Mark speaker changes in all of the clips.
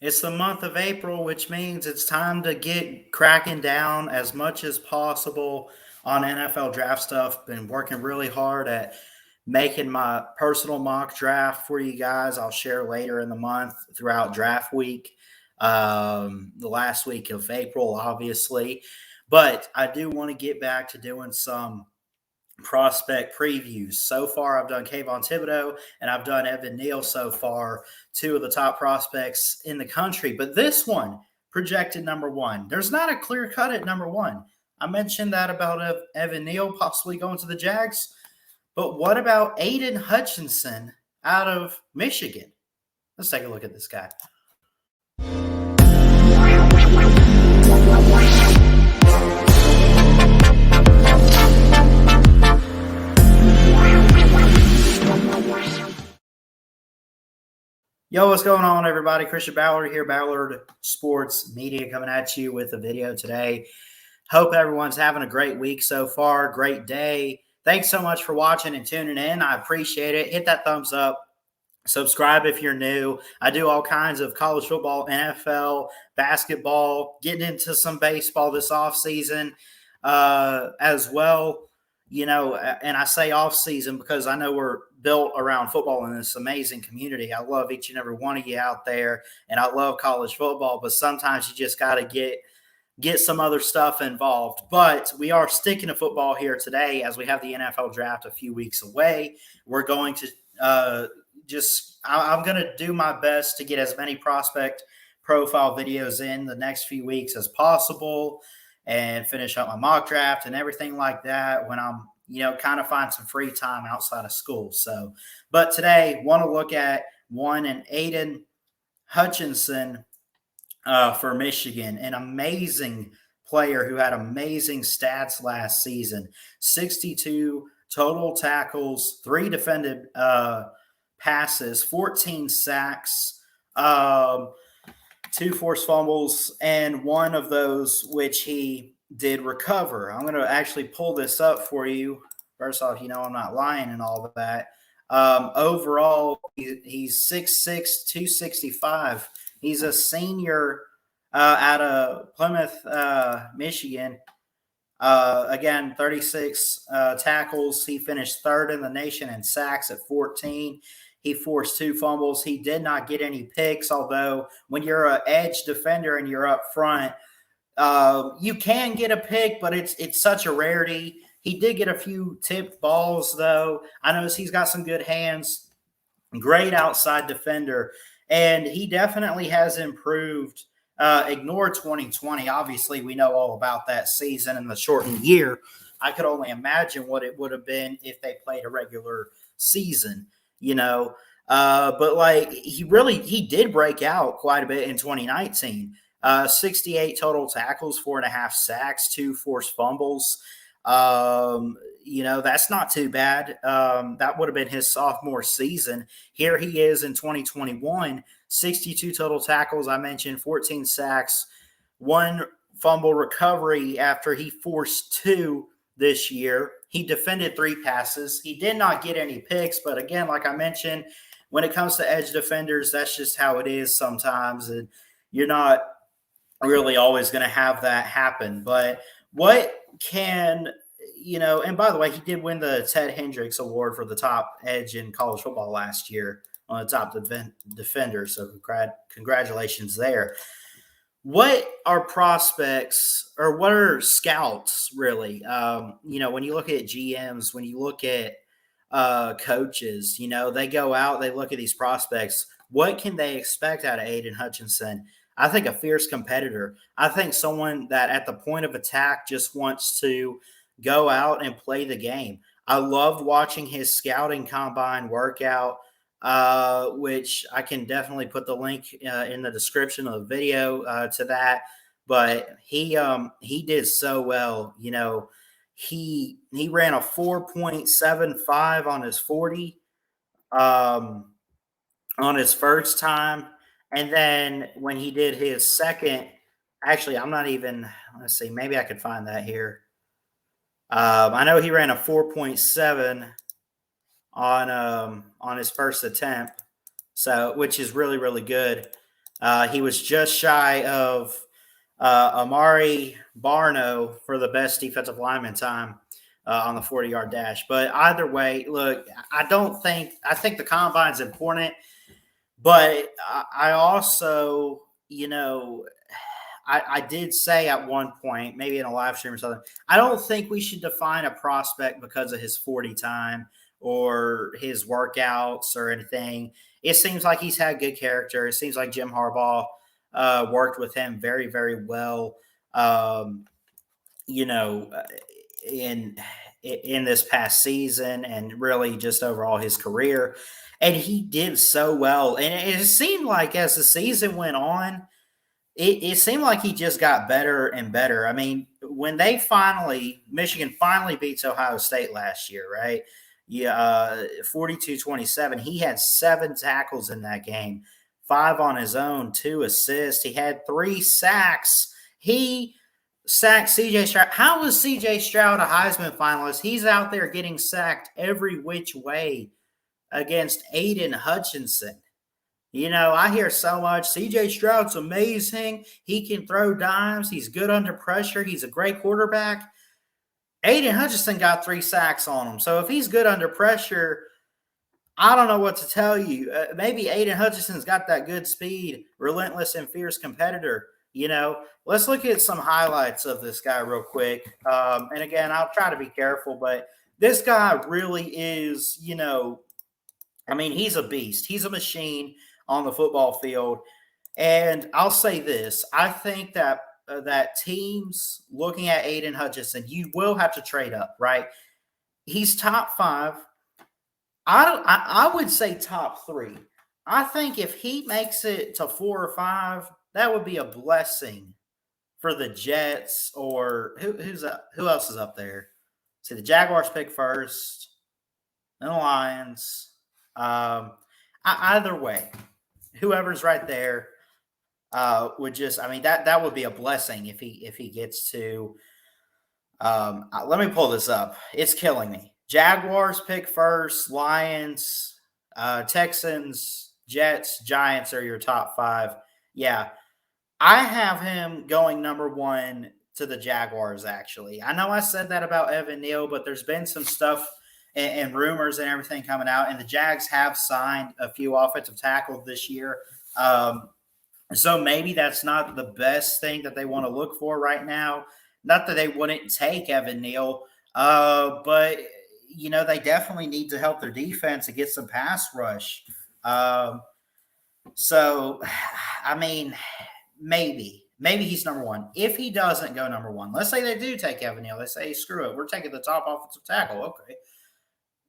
Speaker 1: It's the month of April, which means it's time to get cracking down as much as possible on NFL draft stuff. Been working really hard at making my personal mock draft for you guys. I'll share later in the month throughout draft week, the last week of April, obviously. But I do want to get back to doing some prospect previews. So far, I've done Kayvon Thibodeau and I've done Evan Neal so far, two of the top prospects in the country. But this one, projected number one, there's not a clear cut at number one. I mentioned that about Evan Neal possibly going to the Jags. But what about Aidan Hutchinson out of Michigan? Let's take a look at this guy. Yo, what's going on, everybody? Christian Ballard here, Ballard Sports Media, coming at you with a video today. Hope everyone's having a great week so far, great day. Thanks so much for watching and tuning in. I appreciate it. Hit that thumbs up. Subscribe if you're new. I do all kinds of college football, NFL, basketball, getting into some baseball this offseason as well. You know, and I say off season because I know we're built around football in this amazing community. I love each and every one of you out there, and I love college football, but sometimes you just got to get some other stuff involved. But we are sticking to football here today as we have the NFL draft a few weeks away. We're going to I'm going to do my best to get as many prospect profile videos in the next few weeks as possible and finish up my mock draft and everything like that when I'm, kind of find some free time outside of school. So, but today want to look at an Aidan Hutchinson for Michigan, an amazing player who had amazing stats last season, 62 total tackles, 3 defended passes, 14 sacks, 2 forced fumbles, and one of those which he did recover. I'm going to actually pull this up for you. First off, I'm not lying and all of that. Overall, he's 6'6", 265. He's a senior out of Plymouth, Michigan. Again, 36 tackles. He finished third in the nation in sacks at 14. He forced 2 fumbles. He did not get any picks, although when you're an edge defender and you're up front, you can get a pick, but it's such a rarity. He did get a few tipped balls, though. I noticed he's got some good hands, great outside defender, and he definitely has improved. Ignore 2020. Obviously, we know all about that season and the shortened year. I could only imagine what it would have been if they played a regular season. But he did break out quite a bit in 2019. 68 total tackles, 4.5 sacks, 2 forced fumbles. That's not too bad. That would have been his sophomore season. Here he is in 2021, 62 total tackles. I mentioned 14 sacks, 1 fumble recovery after he forced 2 this year. He defended 3 passes. He did not get any picks, but again, like I mentioned, when it comes to edge defenders, that's just how it is sometimes, and you're not really always going to have that happen. But what can, and by the way, he did win the Ted Hendricks Award for the top edge in college football last year on the top defender, so congratulations there. What are prospects, or what are scouts really? When you look at GMs, when you look at coaches, they go out, they look at these prospects. What can they expect out of Aidan Hutchinson? I think a fierce competitor. I think someone that at the point of attack just wants to go out and play the game. I loved watching his scouting combine workout, which I can definitely put the link in the description of the video to that. But he did so well. He ran a 4.75 on his 40 on his first time. And then when he did his second, actually, I'm not even, let's see, maybe I could find that here. I know he ran a 4.7 on his first attempt, so which is really, really good. He was just shy of Amari Barno for the best defensive lineman time on the 40-yard dash. But either way, look, I think the combine is important, but I also, I did say at one point, maybe in a live stream or something, I don't think we should define a prospect because of his 40 time or his workouts or anything. It seems like he's had good character. It seems like Jim Harbaugh worked with him very, very well. Um, you know, uh, in in this past season and really just overall his career, and he did so well. And it seemed like as the season went on, it seemed like he just got better and better. I mean, when Michigan finally beats Ohio State last year, right? Yeah, 42-27. He had 7 tackles in that game, 5 on his own, 2 assists. He had 3 sacks. He sacked CJ Stroud. How was CJ Stroud a Heisman finalist? He's out there getting sacked every which way against Aidan Hutchinson. I hear so much. CJ Stroud's amazing. He can throw dimes. He's good under pressure. He's a great quarterback. Aidan Hutchinson got 3 sacks on him. So if he's good under pressure, I don't know what to tell you. Maybe Aidan Hutchinson's got that good speed, relentless and fierce competitor. Let's look at some highlights of this guy real quick. And again, I'll try to be careful, but this guy really is, he's a beast. He's a machine on the football field. And I'll say this. I think that teams looking at Aidan Hutchinson, you will have to trade up, right? He's top 5. I would say top 3. I think if he makes it to 4 or 5, that would be a blessing for the Jets or who else is up there? See, the Jaguars pick first, then the Lions. Either way, whoever's right there would just. I mean, that would be a blessing if he gets to. Let me pull this up. It's killing me. Jaguars pick first, Lions, Texans, Jets, Giants are your top 5. Yeah, I have him going number 1 to the Jaguars, actually. I know I said that about Evan Neal, but there's been some stuff and rumors and everything coming out, and the Jags have signed a few offensive tackles this year. So maybe that's not the best thing that they want to look for right now. Not that they wouldn't take Evan Neal, but they definitely need to help their defense and get some pass rush. So, I mean, maybe he's number 1. If he doesn't go number 1, let's say they do take Evan Neal. They say, screw it, we're taking the top offensive tackle. Okay.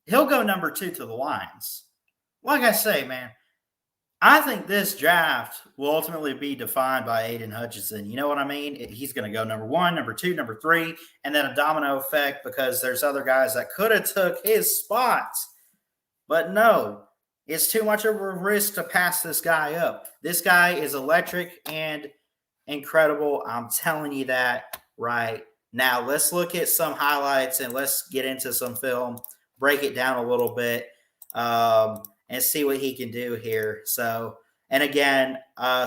Speaker 1: He'll go number 2 to the Lions. Like I say, man, I think this draft will ultimately be defined by Aidan Hutchinson. You know what I mean? He's going to go number 1, number 2, number 3, and then a domino effect because there's other guys that could have took his spot. But no, it's too much of a risk to pass this guy up. This guy is electric and incredible. I'm telling you that right now. Let's look at some highlights and let's get into some film, break it down a little bit. And see what he can do here. So, and again,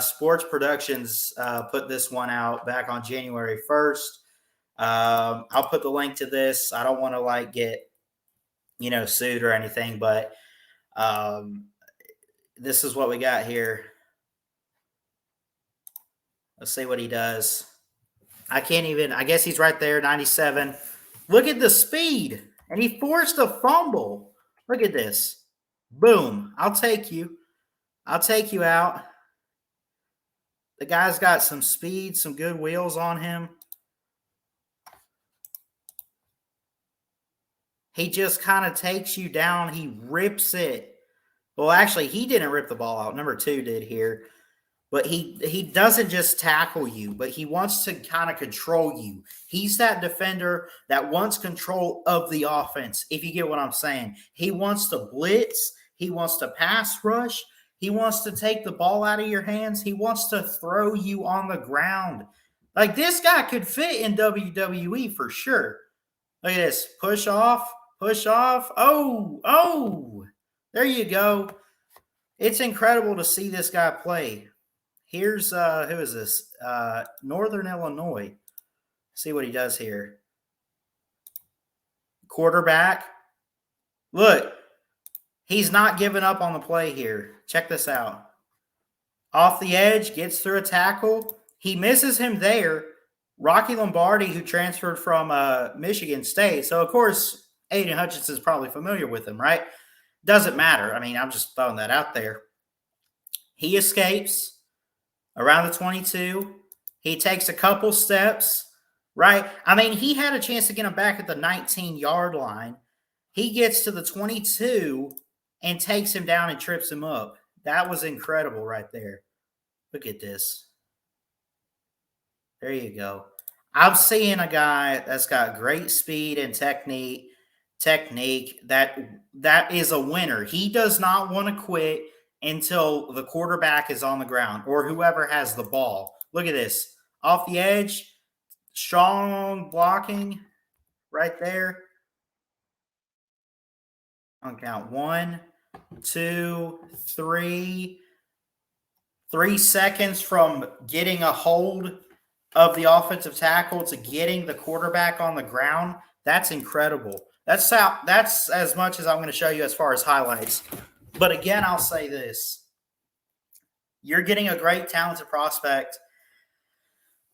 Speaker 1: Sports Productions put this one out back on January 1st. I'll put the link to this. I don't want to get, sued or anything, but this is what we got here. Let's see what he does. I guess he's right there, 97. Look at the speed. And he forced a fumble. Look at this. Boom. I'll take you. I'll take you out. The guy's got some speed, some good wheels on him. He just kind of takes you down. He rips it. Well, actually, he didn't rip the ball out. Number 2 did here. But he doesn't just tackle you, but he wants to kind of control you. He's that defender that wants control of the offense, if you get what I'm saying. He wants to blitz. He wants to pass rush. He wants to take the ball out of your hands. He wants to throw you on the ground. Like, this guy could fit in WWE for sure. Look at this. Push off. Push off. Oh. There you go. It's incredible to see this guy play. Here's who is this? Northern Illinois. See what he does here. Quarterback. Look, he's not giving up on the play here. Check this out. Off the edge, gets through a tackle. He misses him there. Rocky Lombardi, who transferred from Michigan State. So, of course, Aidan Hutchison is probably familiar with him, right? Doesn't matter. I mean, I'm just throwing that out there. He escapes around the 22. He takes a couple steps, right? I mean, he had a chance to get him back at the 19-yard line. He gets to the 22 and takes him down and trips him up. That was incredible right there. Look at this. There you go. I'm seeing a guy that's got great speed and technique that is a winner. He does not want to quit until the quarterback is on the ground or whoever has the ball. Look at this. Off the edge, strong blocking right there. On count 1, 2, 3. 3 seconds from getting a hold of the offensive tackle to getting the quarterback on the ground. That's incredible. That's as much as I'm going to show you as far as highlights. But again, I'll say this. You're getting a great talented prospect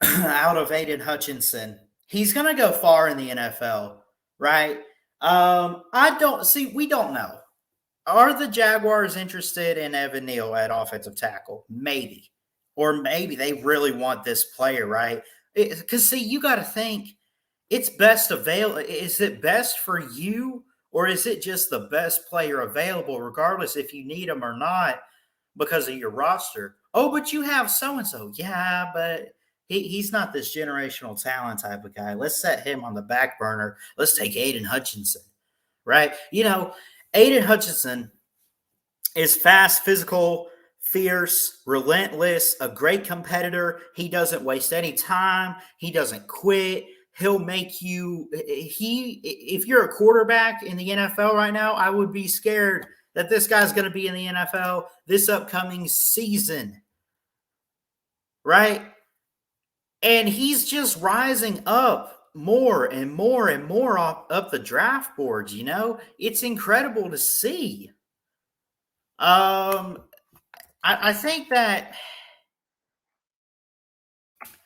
Speaker 1: out of Aidan Hutchinson. He's going to go far in the NFL, right? We don't know. Are the Jaguars interested in Evan Neal at offensive tackle? Maybe. Or maybe they really want this player, right? Because, see, you got to think, it's best available. Is it best for you, or is it just the best player available, regardless if you need him or not, because of your roster? Oh, but you have so-and-so. Yeah, but he's not this generational talent type of guy. Let's set him on the back burner. Let's take Aidan Hutchinson, right? Aidan Hutchinson is fast, physical, fierce, relentless, a great competitor. He doesn't waste any time. He doesn't quit. He'll make you – if you're a quarterback in the NFL right now, I would be scared that this guy's going to be in the NFL this upcoming season, right? And he's just rising up more and more and more up the draft boards, It's incredible to see. I think that –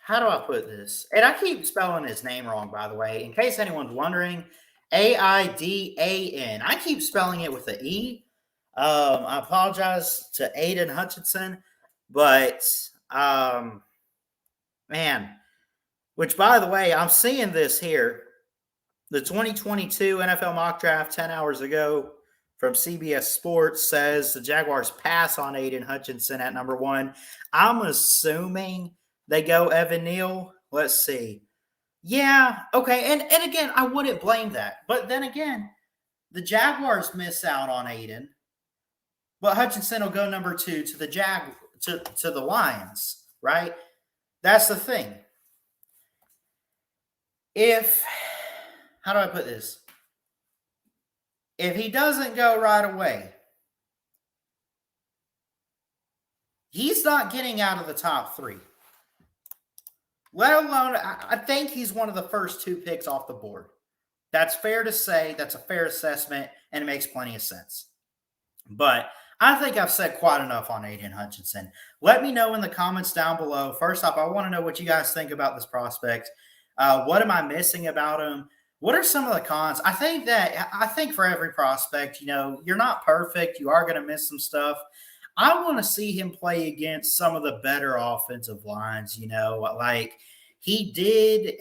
Speaker 1: how do I put this? And I keep spelling his name wrong, by the way. In case anyone's wondering, Aidan. I keep spelling it with an E. I apologize to Aidan Hutchinson, but man, which, by the way, I'm seeing this here. The 2022 NFL mock draft 10 hours ago from CBS Sports says the Jaguars pass on Aidan Hutchinson at number 1. I'm assuming they go Evan Neal. Let's see. Yeah, okay. And again, I wouldn't blame that. But then again, the Jaguars miss out on Aidan. But Hutchinson will go number 2 to to the Lions, right? That's the thing. How do I put this? If he doesn't go right away, he's not getting out of the top 3. Let alone, I think he's one of the first 2 picks off the board. That's fair to say. That's a fair assessment, and it makes plenty of sense. But I think I've said quite enough on Aidan Hutchinson. Let me know in the comments down below. First off, I want to know what you guys think about this prospect. What am I missing about him? What are some of the cons? I think for every prospect, you're not perfect. You are going to miss some stuff. I want to see him play against some of the better offensive lines, like he did.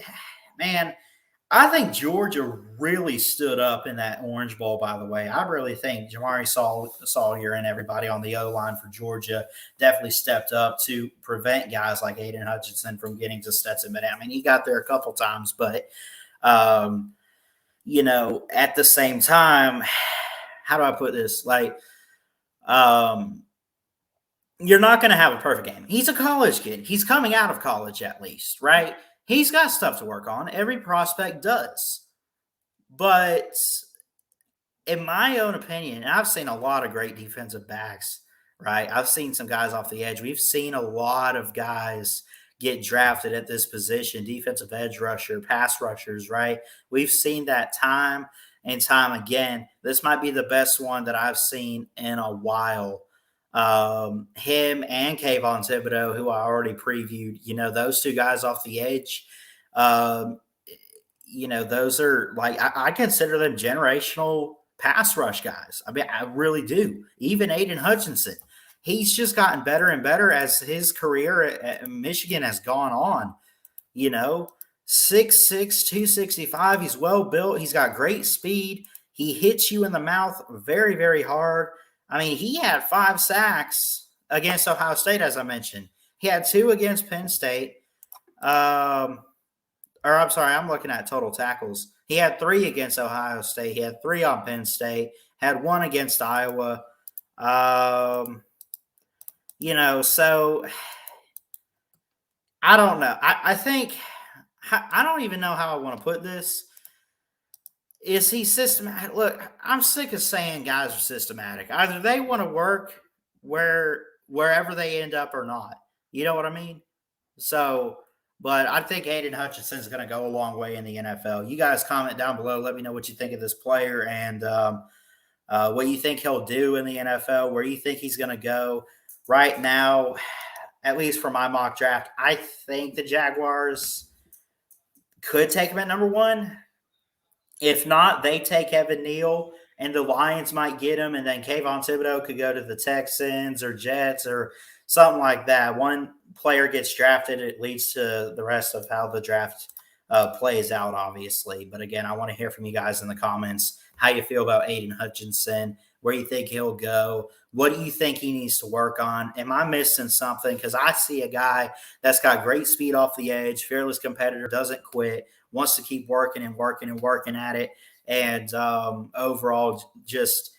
Speaker 1: Man, I think Georgia really stood up in that Orange Bowl, by the way. I really think Jamari Sawyer and everybody on the O-line for Georgia definitely stepped up to prevent guys like Aidan Hutchinson from getting to Stetson Bennett. I mean, he got there a couple times, but, at the same time, how do I put this? You're not going to have a perfect game. He's a college kid. He's coming out of college at least, right? He's got stuff to work on. Every prospect does. But in my own opinion, and I've seen a lot of great defensive backs right? I've seen some guys off the edge. We've seen a lot of guys get drafted at this position, defensive edge rusher, pass rushers, right? We've seen that time and time again. This might be the best one that I've seen in a while. Him and Kayvon Thibodeau, who I already previewed, those two guys off the edge. Um, those are like I consider them generational pass rush guys. I mean, I really do. Even Aidan Hutchinson, he's just gotten better and better as his career at Michigan has gone on. You know, 6'6", 265. He's well built. He's got great speed. He hits you in the mouth very, very hard. I mean, he had 5 sacks against Ohio State, as I mentioned. He had 2 against Penn State. I'm sorry, I'm looking at total tackles. He had 3 against Ohio State. He had 3 on Penn State. Had 1 against Iowa. So I don't know. I think I don't even know how I want to put this. Is he systematic? Look, I'm sick of saying guys are systematic. Either they want to work wherever they end up or not. You know what I mean? So, but I think Aidan Hutchinson is going to go a long way in the NFL. You guys comment down below. Let me know what you think of this player and what you think he'll do in the NFL, where you think he's going to go. Right now, at least for my mock draft, I think the Jaguars could take him at number 1. If not, they take Evan Neal, and the Lions might get him, and then Kayvon Thibodeau could go to the Texans or Jets or something like that. One player gets drafted, it leads to the rest of how the draft plays out, obviously. But again, I want to hear from you guys in the comments how you feel about Aidan Hutchinson, where you think he'll go. What do you think he needs to work on? Am I missing something? Because I see a guy that's got great speed off the edge, fearless competitor, doesn't quit, wants to keep working and working and working at it, and overall just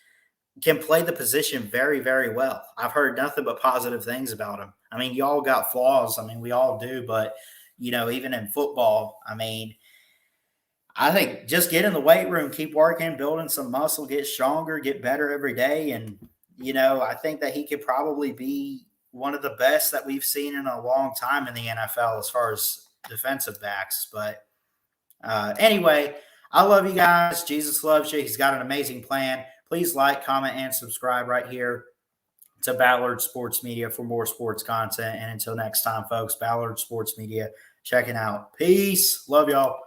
Speaker 1: can play the position very, very well. I've heard nothing but positive things about him. I mean, y'all got flaws. I mean, we all do. But, even in football, I mean, I think just get in the weight room, keep working, building some muscle, get stronger, get better every day. And, I think that he could probably be one of the best that we've seen in a long time in the NFL as far as defensive backs. But anyway, I love you guys. Jesus loves you. He's got an amazing plan. Please like, comment, and subscribe right here to Ballard Sports Media for more sports content. And until next time, folks, Ballard Sports Media checking out. Peace. Love y'all.